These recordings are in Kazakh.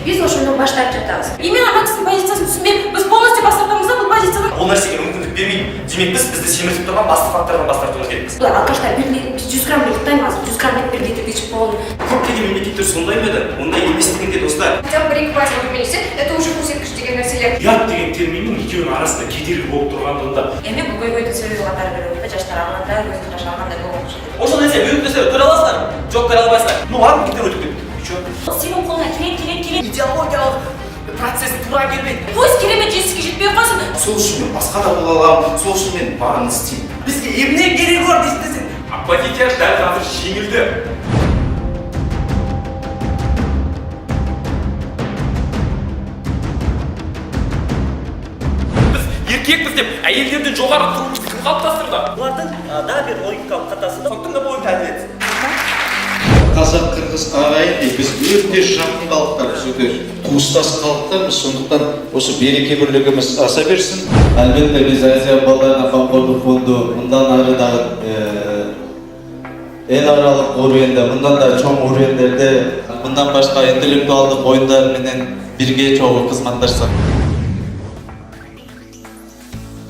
Биз ошондон баш тартып жатабыз. Эми ана кишинин позициясын түшүнбөй, биз полностью бас тартабыз да бул позициядан. Бул нерсеге мүмкүндүк бермейт. Демек биз бизди семиртип турган басты фактордон бас тартууыбыз керекпиз. Алкаштар 100 грамм ыктаймыз, 100 грамм 1 литр ичип болду. Көптөгөн мемлекеттер сондаймы да? Ондай эместигинде достар. Хотя бы 1-2 пайыз көбөйсө, это уже көрсөткүч деген нерселер. Ұят деген терминнің екеуінің арасында кедергі болып тұрғандығында Эми бул көйгөйдүн себеби катары көрөбүз да, жаштар алганда, көзүн жаш алгандай болуп калышат. Ошол нерсе бүгүн десе көрө аласыздар. Жок көрө албайсыздар. Ну ладно, кетип өтүп кет. Чё? Сенин колуңа керек. Идеологиялык процесс туура келбейт. Пусть керемет жетишке жетпей калсын. Сол үчүн мен башка да боло алам. Сол үчүн мен баарын истейм. Бизге эмне кереги бар дейсиң? Оппозиция дәл азыр жеңилди. Еркекпиз деп әйелдерден жоғары тұруымызды кім қалыптастырды? Бұлардың да бір логикалық қатасы да. Сондықтан да бойын тәрбие етсін. Қазақ қырғыз ағайын біз өте жақын халықтармыз, өте туыстас халықтармыз, сондықтан осы береке бірлігіміз аса берсін. Әлбетте біз Азия балаларына қамқорлық фонду мындан ары дағы эл аралык уровенде, мындан да чоң уровендерде, мындан башка интеллектуалдык оюндар менен бирге чогуу кызматташсак.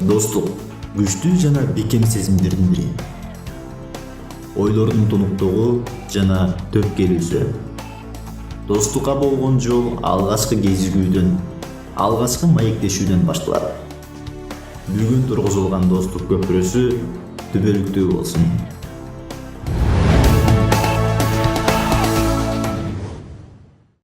Достук күчтүү жана бекем сезимдердин бири. Ойлордун тунуктугу жана төп келүүсү. Достукка болгон жол алгачкы кезигүүдөн, алгачкы маектешүүдөн башталат. Бүгүн тургузулган достук көпүрөсү түбөлүктүү болсун.